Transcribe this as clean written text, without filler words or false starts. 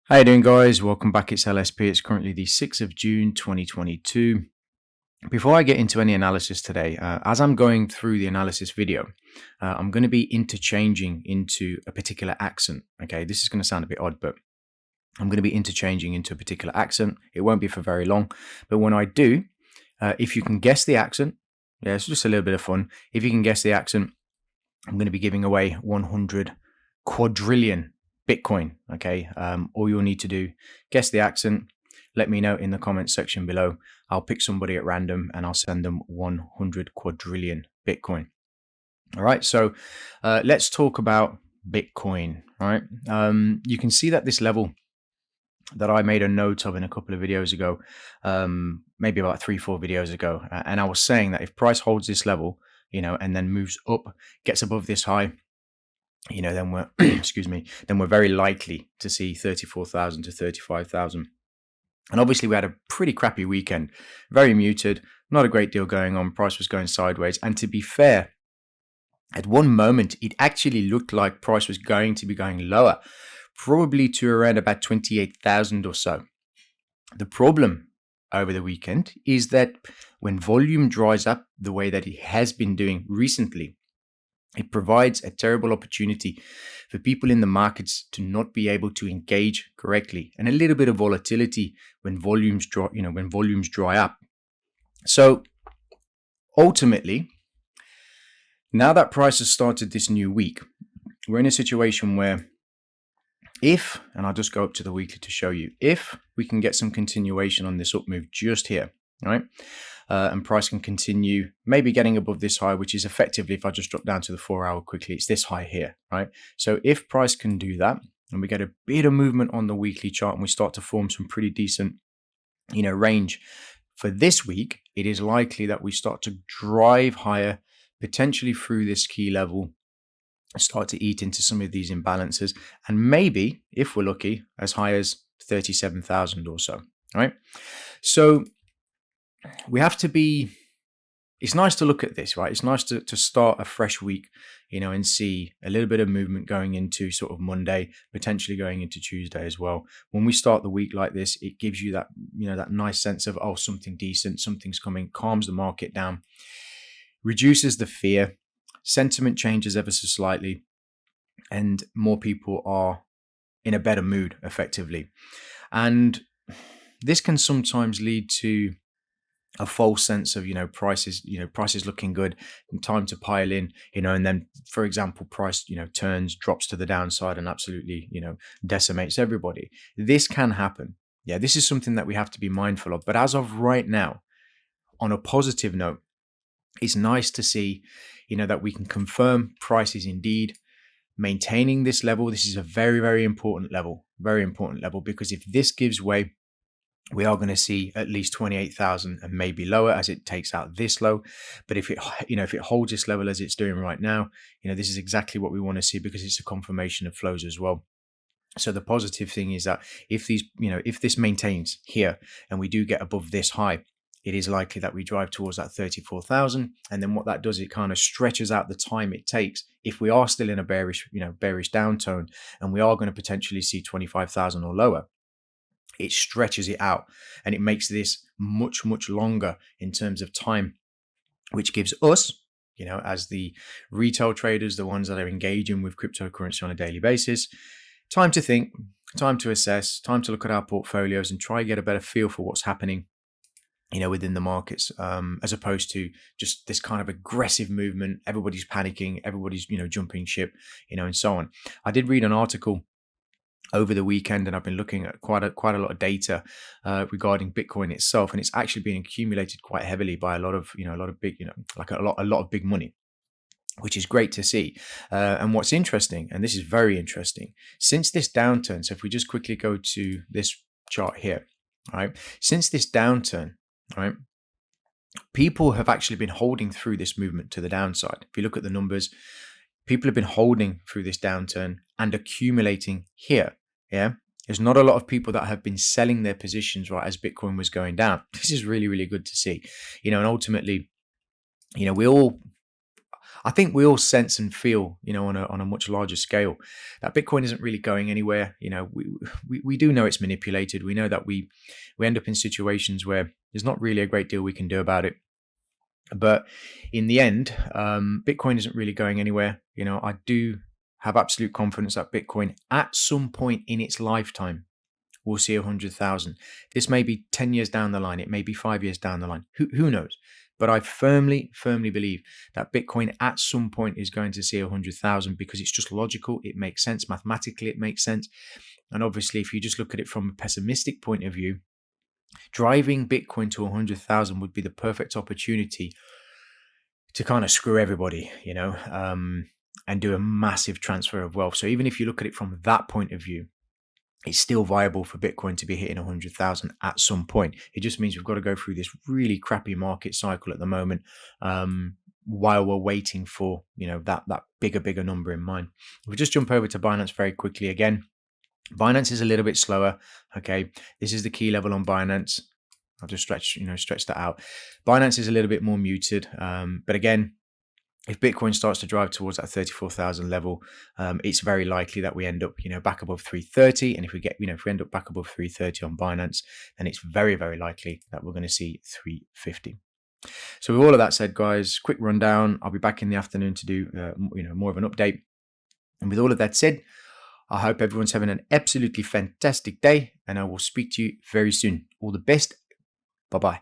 How you doing, guys? Welcome back. It's LSP. It's currently the 6th of June 2022. Before I get into any analysis today, as I'm going through the analysis video, I'm going to be interchanging into a particular accent. Okay, this is going to sound a bit odd, but I'm going to be interchanging into a particular accent. It won't be for very long, but when I do, if you can guess the accent, yeah, it's just a little bit of fun. If you can guess the accent, I'm going to be giving away 100 quadrillion Bitcoin. Okay. All you'll need to do, guess the accent, let me know in the comments section below. I'll pick somebody at random and I'll send them 100 quadrillion Bitcoin. All right. So let's talk about Bitcoin. All right. You can see that this level that I made a note of in a couple of videos ago, maybe about 3-4 videos ago. And I was saying that if price holds this level, and then moves up, gets above this high, then we're, excuse me, then we're very likely to see 34,000 to 35,000. And obviously we had a pretty crappy weekend, very muted, not a great deal going on. Price was going sideways. And to be fair, at one moment, it actually looked like price was going to be going lower, probably to around about 28,000 or so. The problem over the weekend is that when volume dries up the way that it has been doing recently, it provides a terrible opportunity for people in the markets to not be able to engage correctly, and a little bit of volatility when volumes dry up. So ultimately, now that price has started this new week, we're in a situation where and I'll just go up to the weekly to show you, if we can get some continuation on this up move just here, right? And price can continue maybe getting above this high, which is effectively, if I just drop down to the 4-hour quickly, it's this high here, right? So if price can do that and we get a bit of movement on the weekly chart and we start to form some pretty decent, range for this week, it is likely that we start to drive higher, potentially through this key level, start to eat into some of these imbalances, and maybe, if we're lucky, as high as 37,000 or so, right? So we have to be, it's nice to look at this, right? It's nice to start a fresh week, and see a little bit of movement going into sort of Monday, potentially going into Tuesday as well. When we start the week like this, it gives you that, that nice sense of, oh, something decent, something's coming, calms the market down, reduces the fear, sentiment changes ever so slightly, and more people are in a better mood effectively. And this can sometimes lead to a false sense of, prices looking good and time to pile in, and then, for example, price, drops to the downside and absolutely, decimates everybody. This can happen. Yeah, this is something that we have to be mindful of. But as of right now, on a positive note, it's nice to see, that we can confirm price is indeed maintaining this level. This is a very, very important level, because if this gives way, we are going to see at least 28,000 and maybe lower as it takes out this low. But if it holds this level as it's doing right now, this is exactly what we want to see, because it's a confirmation of flows as well. So the positive thing is that if this maintains here and we do get above this high, it is likely that we drive towards that 34,000. And then what that does, it kind of stretches out the time it takes. If we are still in a bearish downtone and we are going to potentially see 25,000 or lower, it stretches it out and it makes this much, much longer in terms of time, which gives us, as the retail traders, the ones that are engaging with cryptocurrency on a daily basis, time to think, time to assess, time to look at our portfolios and try and get a better feel for what's happening, within the markets, as opposed to just this kind of aggressive movement. Everybody's panicking, everybody's, jumping ship, and so on. I did read an article over the weekend, and I've been looking at quite a lot of data regarding Bitcoin itself, and it's actually been accumulated quite heavily by a lot of big, a lot of big money, which is great to see. And what's interesting, and this is very interesting, since this downturn, so if we just quickly go to this chart here, right, since this downturn, right, people have actually been holding through this movement to the downside. If you look at the numbers, people have been holding through this downturn and accumulating here. Yeah, there's not a lot of people that have been selling their positions, right, as Bitcoin was going down. This is really, really good to see. And ultimately, I think we all sense and feel, on a much larger scale, that Bitcoin isn't really going anywhere. We do know it's manipulated. We know that we end up in situations where there's not really a great deal we can do about it. But in the end, Bitcoin isn't really going anywhere. I do have absolute confidence that Bitcoin, at some point in its lifetime, will see 100,000. This may be 10 years down the line. It may be 5 years down the line. Who knows? But I firmly believe that Bitcoin at some point is going to see 100,000 because it's just logical. It makes sense. Mathematically, it makes sense. And obviously, if you just look at it from a pessimistic point of view, driving Bitcoin to 100,000 would be the perfect opportunity to kind of screw everybody, and do a massive transfer of wealth. So even if you look at it from that point of view, it's still viable for Bitcoin to be hitting 100,000 at some point. It just means we've got to go through this really crappy market cycle at the moment, while we're waiting for, that bigger number in mind. We'll just jump over to Binance very quickly again. Binance is a little bit slower. Okay, this is the key level on Binance. I've just stretched that out. Binance is a little bit more muted, but again, if Bitcoin starts to drive towards that 34,000 level, it's very likely that we end up, back above 330. And if we end up back above 330 on Binance, then it's very, very likely that we're going to see 350. So with all of that said, guys, quick rundown. I'll be back in the afternoon to do, more of an update. And with all of that said, I hope everyone's having an absolutely fantastic day, and I will speak to you very soon. All the best. Bye-bye.